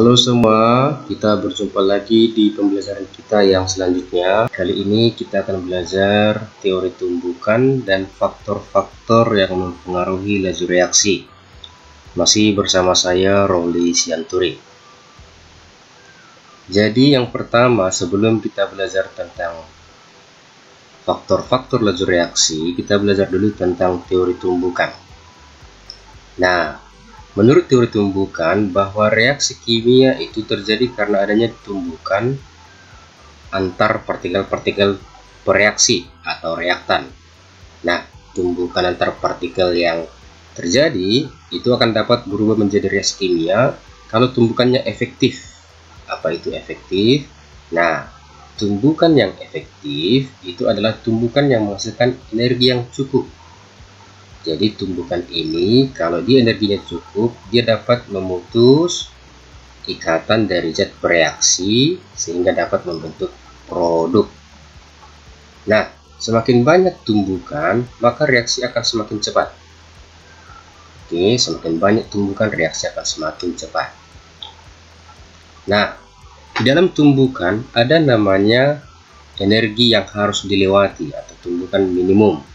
Halo semua, kita berjumpa lagi di pembelajaran kita yang selanjutnya. Kali ini kita akan belajar teori tumbukan dan faktor-faktor yang mempengaruhi laju reaksi. Masih bersama saya, Roli Sianturi. Jadi yang pertama, sebelum kita belajar tentang faktor-faktor laju reaksi, kita belajar dulu tentang teori tumbukan. Nah, menurut teori tumbukan, bahwa reaksi kimia itu terjadi karena adanya tumbukan antar partikel-partikel bereaksi atau reaktan. Nah, tumbukan antar partikel yang terjadi itu akan dapat berubah menjadi reaksi kimia kalau tumbukannya efektif. Apa itu efektif? Nah, tumbukan yang efektif itu adalah tumbukan yang menghasilkan energi yang cukup. Jadi tumbukan ini kalau dia energinya cukup, dia dapat memutus ikatan dari zat bereaksi sehingga dapat membentuk produk. Nah, semakin banyak tumbukan, maka reaksi akan semakin cepat. Oke, semakin banyak tumbukan, reaksi akan semakin cepat. Nah, di dalam tumbukan ada namanya energi yang harus dilewati atau tumbukan minimum.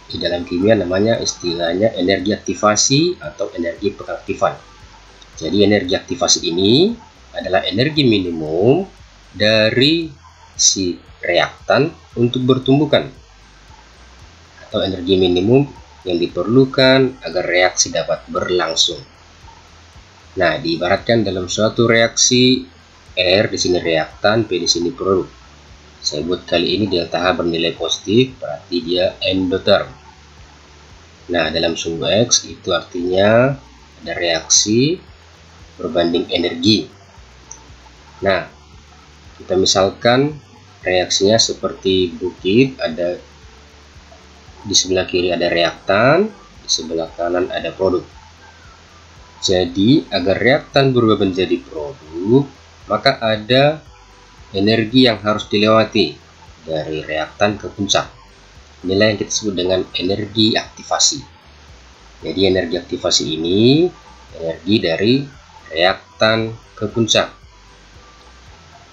Di dalam kimia namanya istilahnya energi aktivasi atau energi pengaktifan. Jadi energi aktivasi ini adalah energi minimum dari si reaktan untuk bertumbukan, atau energi minimum yang diperlukan agar reaksi dapat berlangsung. Nah, diibaratkan dalam suatu reaksi, R di sini reaktan, P di sini produk. Saya buat kali ini delta H bernilai positif, berarti dia endotherm. Nah, dalam sumbu X itu artinya ada reaksi berbanding energi. Nah, kita misalkan reaksinya seperti bukit, ada di sebelah kiri ada reaktan, di sebelah kanan ada produk. Jadi, agar reaktan berubah menjadi produk, maka ada energi yang harus dilewati dari reaktan ke puncak. Inilah yang kita sebut dengan energi aktivasi. Jadi energi aktivasi ini energi dari reaktan ke puncak.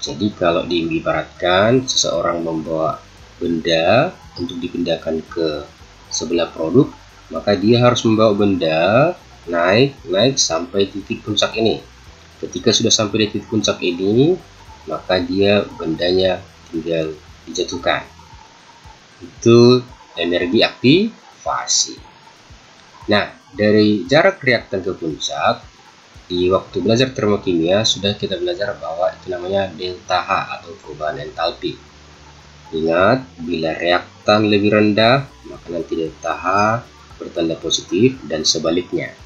Jadi kalau diibaratkan seseorang membawa benda untuk dipindahkan ke sebelah produk, maka dia harus membawa benda naik sampai titik puncak ini. Ketika sudah sampai di titik puncak ini, maka dia bendanya tinggal dijatuhkan. Itu energi aktivasi. Nah, dari jarak reaktan ke puncak, di waktu belajar termokimia sudah kita belajar bahwa itu namanya delta H atau perubahan entalpi. Ingat, bila reaktan lebih rendah, maka nanti delta H bertanda positif dan sebaliknya.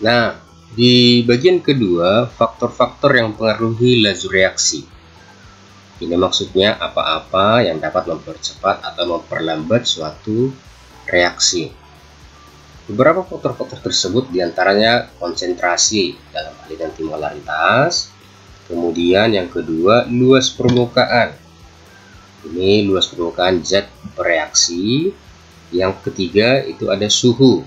Nah, di bagian kedua, faktor-faktor yang mempengaruhi laju reaksi. Ini maksudnya apa-apa yang dapat mempercepat atau memperlambat suatu reaksi. Beberapa faktor-faktor tersebut diantaranya konsentrasi dalam aliran timolaritas. Kemudian yang kedua, luas permukaan. Ini luas permukaan zat bereaksi. Yang ketiga itu ada suhu.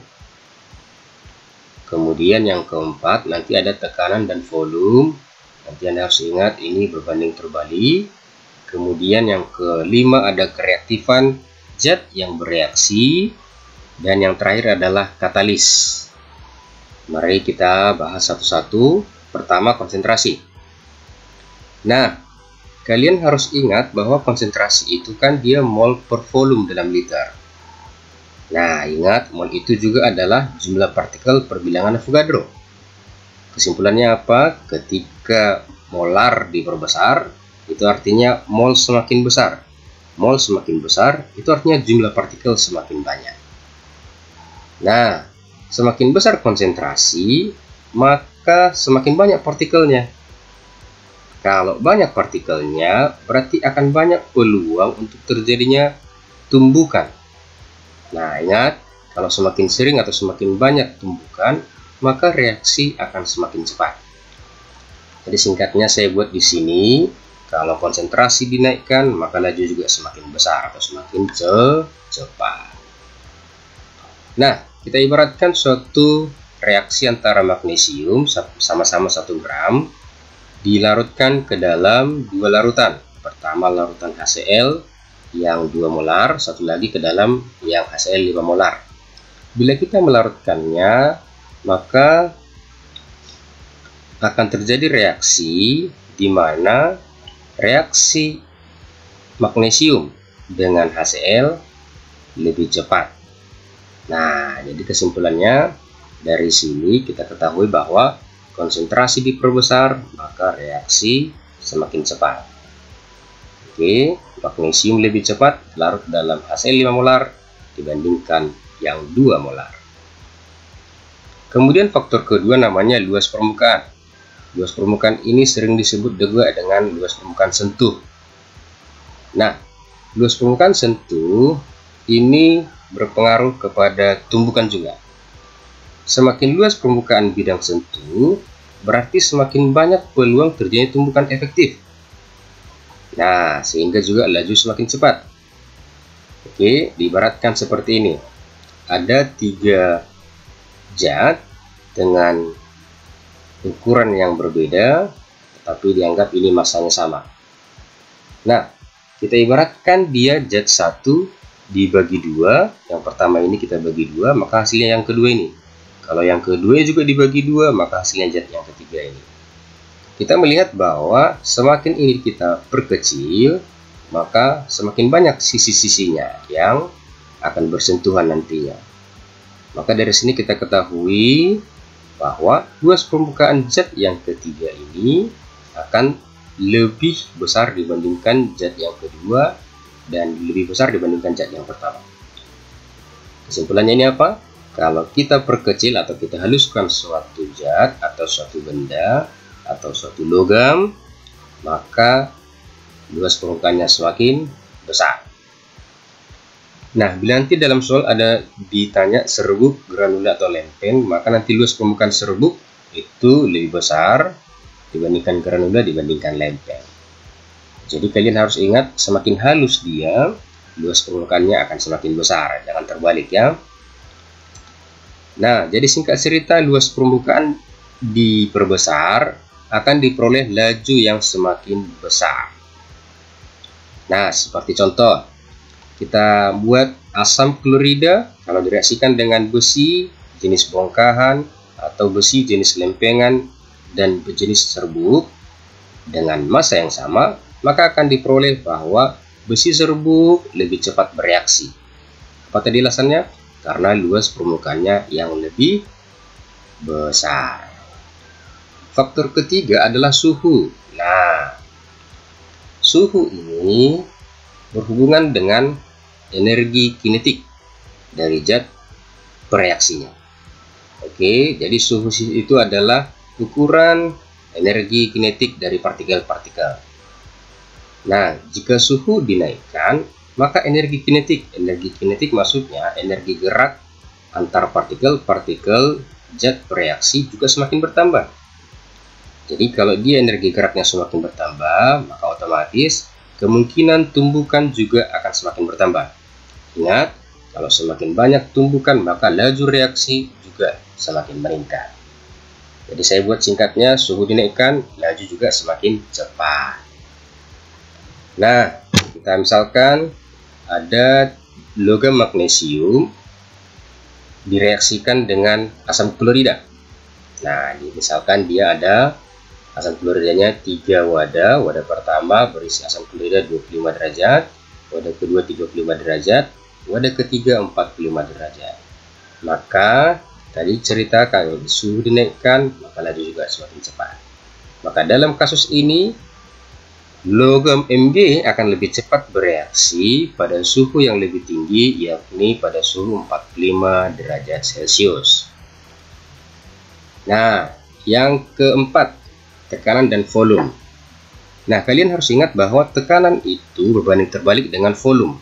Kemudian yang keempat nanti ada tekanan dan volume. Nanti Anda harus ingat ini berbanding terbalik. Kemudian yang kelima ada kereaktifan zat yang bereaksi. Dan yang terakhir adalah katalis. Mari kita bahas satu-satu. Pertama, konsentrasi. Nah, kalian harus ingat bahwa konsentrasi itu kan dia mol per volume dalam liter. Nah, ingat mol itu juga adalah jumlah partikel per bilangan Avogadro. Kesimpulannya apa? Ketika molar diperbesar, itu artinya mol semakin besar. Mol semakin besar, itu artinya jumlah partikel semakin banyak. Nah, semakin besar konsentrasi, maka semakin banyak partikelnya. Kalau banyak partikelnya, berarti akan banyak peluang untuk terjadinya tumbukan. Nah, ingat, kalau semakin sering atau semakin banyak tumbukan, maka reaksi akan semakin cepat. Jadi singkatnya saya buat di sini. Kalau konsentrasi dinaikkan, maka laju juga semakin besar atau semakin cepat. Nah, kita ibaratkan suatu reaksi antara magnesium sama-sama 1 gram dilarutkan ke dalam 2 larutan. Pertama larutan HCl yang 2 molar, satu lagi ke dalam yang HCl 5 molar. Bila kita melarutkannya, maka akan terjadi reaksi di mana reaksi magnesium dengan HCl lebih cepat. Nah, jadi kesimpulannya dari sini kita ketahui bahwa konsentrasi diperbesar, maka reaksi semakin cepat. Oke, magnesium lebih cepat larut dalam HCl 5 molar dibandingkan yang 2 molar. Kemudian faktor kedua namanya luas permukaan. Luas permukaan ini sering disebut juga dengan luas permukaan sentuh. Nah, luas permukaan sentuh ini berpengaruh kepada tumbukan juga. Semakin luas permukaan bidang sentuh, berarti semakin banyak peluang terjadinya tumbukan efektif. Nah, sehingga juga laju semakin cepat. Oke, diibaratkan seperti ini. Ada 3 zat dengan ukuran yang berbeda, tetapi dianggap ini masanya sama. Nah, kita ibaratkan dia zat 1 dibagi 2, yang pertama ini kita bagi 2, maka hasilnya yang kedua ini. Kalau yang kedua juga dibagi 2, maka hasilnya zat yang ketiga ini. Kita melihat bahwa semakin ini kita perkecil, maka semakin banyak sisi-sisinya yang akan bersentuhan nantinya. Maka dari sini kita ketahui bahwa luas permukaan zat yang ketiga ini akan lebih besar dibandingkan zat yang kedua dan lebih besar dibandingkan zat yang pertama. Kesimpulannya ini apa? Kalau kita perkecil atau kita haluskan suatu zat atau suatu benda atau suatu logam, maka luas permukaannya semakin besar. Nah, bila nanti dalam soal ada ditanya serbuk, granula atau lempen, maka nanti luas permukaan serbuk itu lebih besar dibandingkan granula dibandingkan lempen. Jadi kalian harus ingat, semakin halus dia, luas permukaannya akan semakin besar. Jangan terbalik ya. Nah, jadi singkat cerita, luas permukaan diperbesar akan diperoleh laju yang semakin besar. Nah, seperti contoh, kita buat asam klorida, kalau direaksikan dengan besi jenis bongkahan atau besi jenis lempengan dan jenis serbuk dengan massa yang sama, maka akan diperoleh bahwa besi serbuk lebih cepat bereaksi. Apa tadi alasannya? Karena luas permukaannya yang lebih besar. Faktor ketiga adalah suhu. Nah, suhu ini berhubungan dengan energi kinetik dari zat bereaksinya. Oke, jadi suhu itu adalah ukuran energi kinetik dari partikel-partikel. Nah, jika suhu dinaikkan, maka energi kinetik maksudnya energi gerak antar partikel-partikel zat bereaksi juga semakin bertambah. Jadi kalau dia energi geraknya semakin bertambah, maka otomatis kemungkinan tumbukan juga akan semakin bertambah. Ingat, kalau semakin banyak tumbukan, maka laju reaksi juga semakin meningkat. Jadi saya buat singkatnya, suhu dinaikkan, laju juga semakin cepat. Nah, kita misalkan ada logam magnesium direaksikan dengan asam klorida. Nah, misalkan dia ada asam kloridanya 3 wadah. Wadah pertama berisi asam klorida 25 derajat, wadah kedua 35 derajat, wadah ketiga 45 derajat. Maka tadi cerita kalau suhu dinaikkan, maka laju juga semakin cepat. Maka dalam kasus ini logam Mg akan lebih cepat bereaksi pada suhu yang lebih tinggi, yakni pada suhu 45 derajat Celcius. Nah, yang keempat, tekanan dan volume. Nah, kalian harus ingat bahwa tekanan itu berbanding terbalik dengan volume.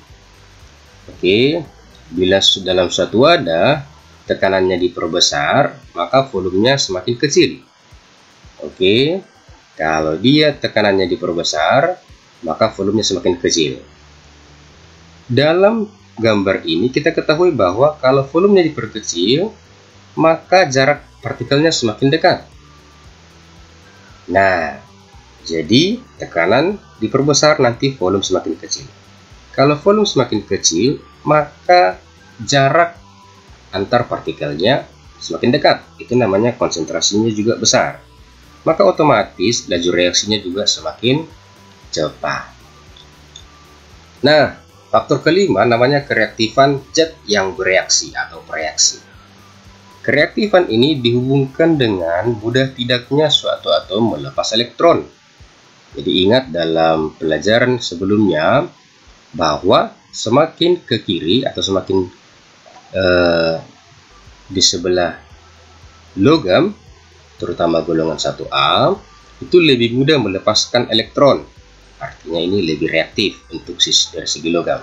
Oke, bila dalam suatu wadah tekanannya diperbesar, maka volumenya semakin kecil. Oke, kalau dia tekanannya diperbesar, maka volumenya semakin kecil. Dalam gambar ini kita ketahui bahwa kalau volumenya diperkecil, maka jarak partikelnya semakin dekat. Nah, jadi tekanan diperbesar, nanti volume semakin kecil. Kalau volume semakin kecil, maka jarak antar partikelnya semakin dekat. Itu namanya konsentrasinya juga besar. Maka otomatis laju reaksinya juga semakin cepat. Nah, faktor kelima namanya kereaktifan zat yang bereaksi atau bereaksi. Kereaktifan ini dihubungkan dengan mudah tidaknya suatu atom melepas elektron. Jadi ingat dalam pelajaran sebelumnya bahwa semakin ke kiri atau semakin di sebelah logam, terutama golongan 1A, itu lebih mudah melepaskan elektron. Artinya ini lebih reaktif untuk dari segi logam.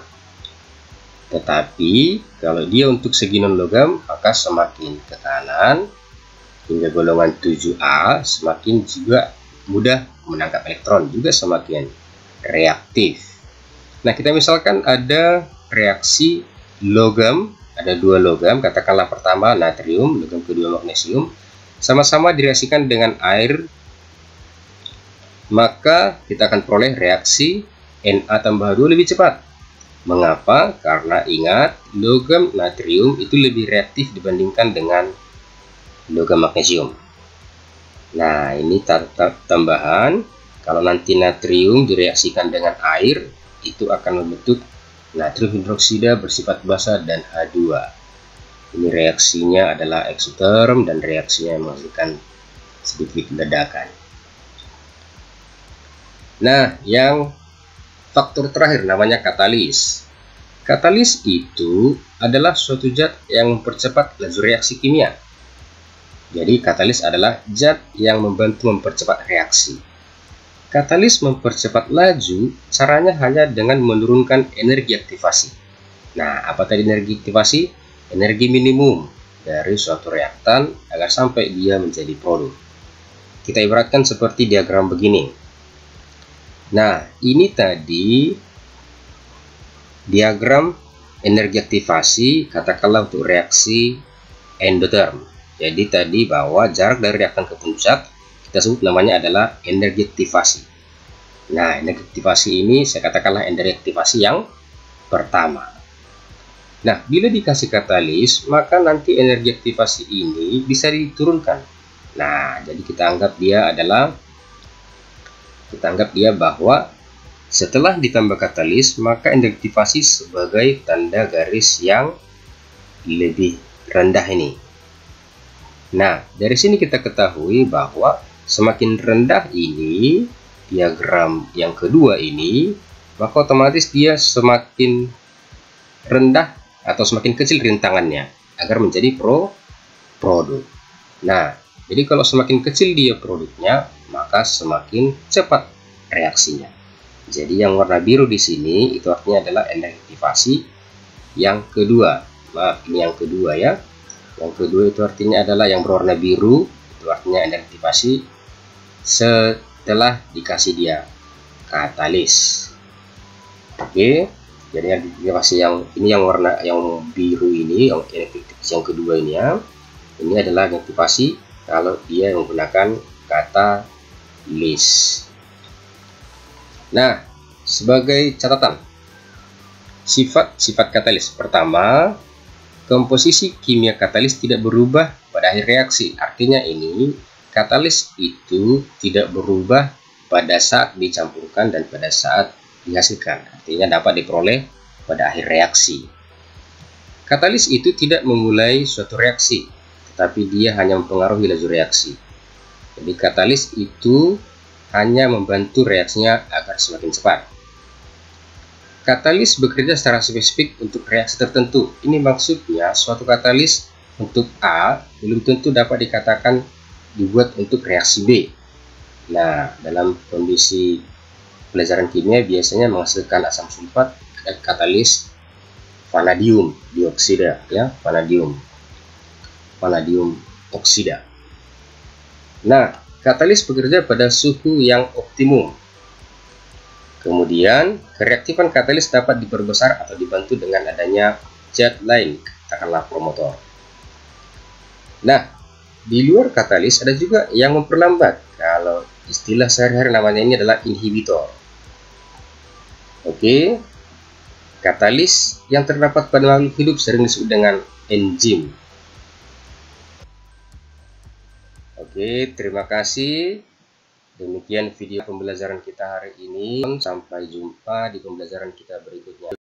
Tetapi kalau dia untuk segi non logam, maka semakin ke kanan hingga golongan 7A semakin juga mudah menangkap elektron, juga semakin reaktif. Nah, kita misalkan ada reaksi logam, ada dua logam, katakanlah pertama natrium, logam kedua magnesium, sama-sama direaksikan dengan air, maka kita akan peroleh reaksi Na+2 lebih cepat. Mengapa? Karena ingat, logam natrium itu lebih reaktif dibandingkan dengan logam magnesium. Nah, ini tambahan. Kalau nanti natrium direaksikan dengan air, itu akan membentuk natrium hidroksida bersifat basa dan H2. Ini reaksinya adalah eksoterm dan reaksinya menghasilkan sedikit ledakan. Nah, yang faktor terakhir namanya katalis. Katalis itu adalah suatu zat yang mempercepat laju reaksi kimia. Jadi katalis adalah zat yang membantu mempercepat reaksi. Katalis mempercepat laju, caranya hanya dengan menurunkan energi aktivasi. Nah, apa tadi energi aktivasi? Energi minimum dari suatu reaktan agar sampai dia menjadi produk. Kita ibaratkan seperti diagram begini. Nah, ini tadi diagram energi aktivasi, katakanlah untuk reaksi endoterm. Jadi tadi bahwa jarak dari reaktan ke puncak kita sebut namanya adalah energi aktivasi. Nah, energi aktivasi ini saya katakanlah energi aktivasi yang pertama. Nah, bila dikasih katalis, maka nanti energi aktivasi ini bisa diturunkan. Nah, jadi kita anggap dia bahwa setelah ditambah katalis, maka energi aktivasi sebagai tanda garis yang lebih rendah ini. Nah, dari sini kita ketahui bahwa semakin rendah ini, diagram yang kedua ini, maka otomatis dia semakin rendah atau semakin kecil rintangannya agar menjadi produk. Nah, jadi kalau semakin kecil dia produknya, maka semakin cepat reaksinya. Jadi yang warna biru di sini itu artinya adalah energi aktivasi yang kedua. Maaf, ini yang kedua ya. Yang kedua itu artinya adalah yang berwarna biru, itu artinya energi aktivasi setelah dikasih dia katalis. Oke, jadi energi aktivasi yang ini yang warna yang biru ini, yang energi aktivasi yang kedua ini ya. Ini adalah energi aktivasi kalau dia menggunakan katalis. Nah, sebagai catatan, sifat katalis. Pertama, komposisi kimia katalis tidak berubah pada akhir reaksi. Artinya ini, katalis itu tidak berubah pada saat dicampurkan dan pada saat dihasilkan. Artinya dapat diperoleh pada akhir reaksi. Katalis itu tidak memulai suatu reaksi, tetapi dia hanya mempengaruhi laju reaksi. Jadi katalis itu hanya membantu reaksinya agar semakin cepat. Katalis bekerja secara spesifik untuk reaksi tertentu. Ini maksudnya suatu katalis untuk A belum tentu dapat dikatakan dibuat untuk reaksi B. Nah, dalam kondisi pelajaran kimia biasanya menghasilkan asam sulfat ada katalis vanadium dioksida ya, vanadium oksida. Nah, katalis bekerja pada suhu yang optimum. Kemudian, kereaktifan katalis dapat diperbesar atau dibantu dengan adanya zat lain, katakanlah promotor. Nah, di luar katalis ada juga yang memperlambat. Kalau istilah sehari-hari namanya ini adalah inhibitor. Oke, katalis yang terdapat pada makhluk hidup sering disebut dengan enzim. Oke, terima kasih. Demikian video pembelajaran kita hari ini. Sampai jumpa di pembelajaran kita berikutnya.